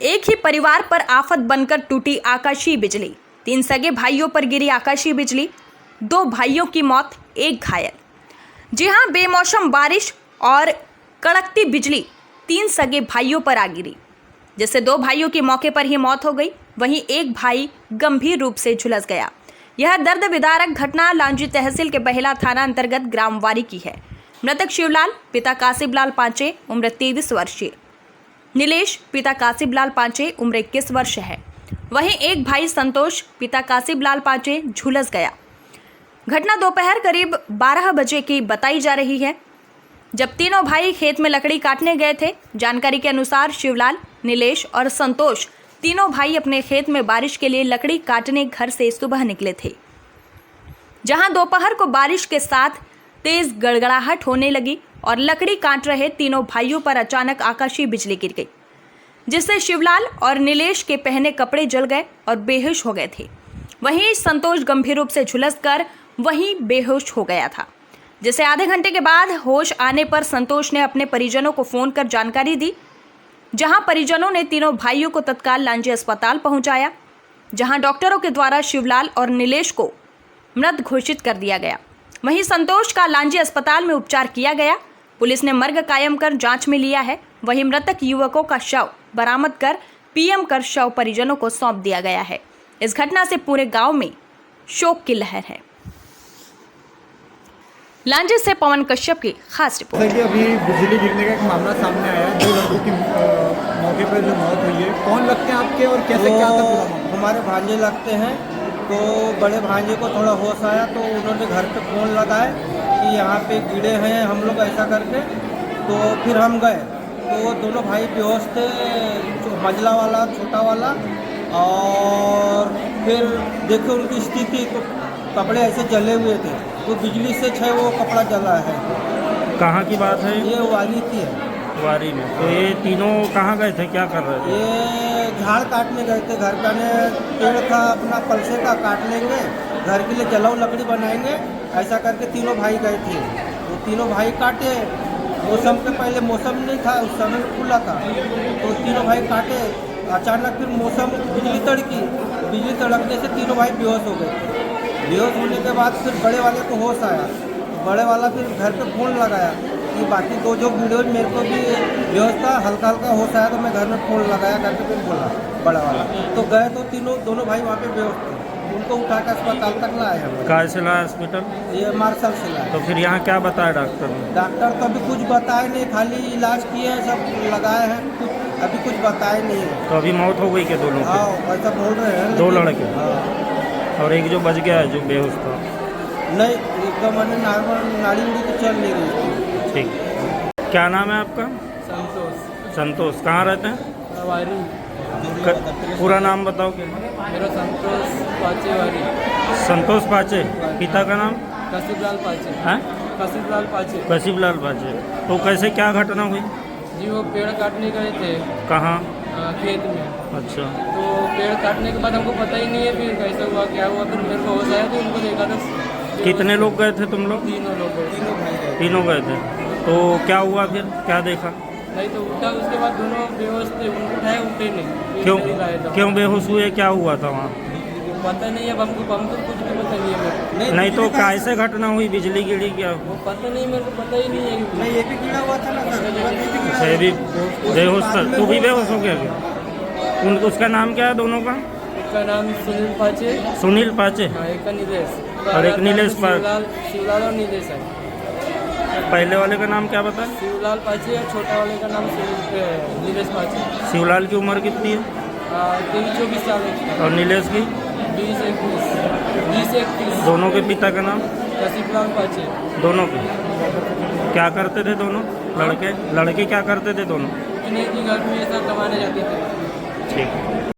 एक ही परिवार पर आफत बनकर टूटी आकाशीय बिजली। 3 सगे भाइयों पर गिरी आकाशीय बिजली, 2 भाइयों की मौत, 1 घायल। जी हां, बेमौसम बारिश और कड़कती बिजली 3 सगे भाइयों पर आ गिरी, जिससे 2 भाइयों की मौके पर ही मौत हो गई। वहीं 1 भाई गंभीर रूप से झुलस गया। यह दर्द विदारक घटना लांजी तहसील के बहेला थाना अंतर्गत ग्राम वारी की है। मृतक शिवलाल, पिता कासिबलाल पांचे, उम्र 23 वर्षीय। नीलेश, पिता कासिबलाल पांचे, उम्र 21 वर्ष है। वहीं 1 भाई संतोष, पिता कासिबलाल पांचे, झुलस गया। घटना दोपहर करीब 12 बजे की बताई जा रही है, जब तीनों भाई खेत में लकड़ी काटने गए थे। जानकारी के अनुसार शिवलाल, नीलेश और संतोष तीनों भाई अपने खेत में बारिश के लिए लकड़ी काटने घर से सुबह निकले थे। जहां दोपहर को बारिश के साथ तेज गड़गड़ाहट होने लगी और लकड़ी काट रहे तीनों भाइयों पर अचानक आकाशीय बिजली गिर गई, जिससे शिवलाल और नीलेश के पहने कपड़े जल गए और बेहोश हो गए थे। वहीं संतोष गंभीर रूप से झुलसकर वहीं बेहोश हो गया था, जिसे आधे घंटे के बाद होश आने पर संतोष ने अपने परिजनों को फोन कर जानकारी दी, जहां परिजनों ने तीनों भाइयों को तत्काल लांजी अस्पताल पहुंचाया, जहां डॉक्टरों के द्वारा शिवलाल और नीलेश को मृत घोषित कर दिया गया। वहीं संतोष का लांजी अस्पताल में उपचार किया गया। पुलिस ने मर्ग कायम कर जांच में लिया है। वहीं मृतक युवकों का शव बरामद कर पीएम कर शव परिजनों को सौंप दिया गया है। इस घटना से पूरे गांव में शोक की लहर है। लांजी से पवन कश्यप की खास रिपोर्ट। जैसे कि अभी बिजली गिरने का एक मामला सामने आया है, 2 लड़कों की मौके पर जो मौत हुई है, कौन लगते हैं आपके और कैसे क्या था पूरा मामला? हमारे भांजे लगते हैं। तो बड़े भांजे को थोड़ा होश आया तो उन्होंने घर पे फ़ोन लगाए कि यहाँ पे कीड़े हैं, हम लोग ऐसा करके। तो फिर हम गए तो वो दोनों भाई बेहोश थे, मंझला वाला, छोटा वाला। और फिर देखे उनकी स्थिति, तो कपड़े ऐसे जले हुए थे, तो बिजली से वो कपड़ा जला है। कहाँ की बात है? ये वाली की है। वारी में। तो ये तीनों कहाँ गए थे, क्या कर रहे थे? ये झाड़ काटने गए थे। घर का ने पेड़ था अपना पलसे का, काट लेंगे, घर के लिए जलाऊ लकड़ी बनाएंगे, ऐसा करके तीनों भाई गए थे। तो तीनों भाई काटे। मौसम के पहले मौसम नहीं था, उस समय खुला था, तो तीनों भाई काटे। अचानक फिर मौसम बिजली तड़की, बिजली तड़कने से तीनों भाई बेहोश हो गए। बेहोश होने के बाद फिर बड़े वाले को होश आया। बड़े वाला फिर घर पे फ़ोन लगाया कि बाकी 2 जो वीडियो, मेरे को भी बेहोश था, हल्का हल्का होश आया, तो मैं घर में फ़ोन लगाया करके फिर बोला बड़ा वाला। तो गए तो दोनों भाई वहाँ पे बेहोश थे, उनको उठा कर अस्पताल तक लाए हम। कहाँ से लाया हॉस्पिटल? ये मार्शल से लाए। तो फिर यहाँ क्या बताया डॉक्टर ने? डॉक्टर तो अभी कुछ बताए नहीं, खाली इलाज किए, सब लगाए हैं, कुछ अभी कुछ बताए नहीं है। तो अभी मौत हो गई क्या दोनों की? हाँ, ऐसा बोल रहे हैं। 2 लड़के? हाँ। और एक जो बच गया है, जो बेहोश था? नहीं, एकदम मैंने नॉर्मल नाड़ी उड़ी तो चल नहीं रही। ठीक। क्या नाम है आपका? संतोष। संतोष। कहाँ रहते हैं? वारी। पूरा नाम बताओ क्या? मेरा संतोष पाचे वारी। संतोष पाचे। पिता का नाम? कासिबलाल पाचे। हैं? कासिबलाल पाचे। कासिबलाल पाचे। तो कैसे क्या घटना हुई? जी, वो पेड़ काटने गए थे। कहाँ? खेत में। अच्छा। तो पेड़ काटने के बाद हमको पता ही नहीं है फिर कैसा हुआ, क्या हुआ। फिर मेरे को होश आया तो उनको देखा था। कितने लोग गए थे तुम लोग? 3 लोग गए। तीनों गए थे। तो क्या हुआ फिर, क्या देखा? नहीं तो उठा, उसके बाद दोनों बेहोश थे, उनको उठाए, उठे नहीं। क्यों नहीं लाए था। क्यों बेहोश हुए, क्या हुआ था वहाँ? पता नहीं है, हम तो कुछ भी पता नहीं है मेरे को। नहीं तो कैसे घटना हुई, बिजली गिरी क्या? वो पता नहीं, मेरे को पता ही नहीं है। नहीं, ये भी कीड़ा हुआ था ना सर। अच्छा, ये भी बेहोश था? तू भी बेहोश हो गया क्या? उसका नाम क्या है दोनों का? एक का नाम सुनील पाचे। सुनील पाचे। हाँ, एक का नीलेश। और एक नीलेश शिवलाल और नीलेश है। पहले वाले का नाम क्या बता? शिवलाल पाचे है, छोटा वाले का नाम नीलेश पाचे। शिवलाल की उम्र कितनी है? 23-24 साल है। और नीलेश की? 20-21। दोनों के पिता का नाम? कासिबलाल पाचे। दोनों के क्या करते थे दोनों? लड़के क्या करते थे दोनों? इन्हीं की घर में ऐसा कमाने जाते थे। ठीक।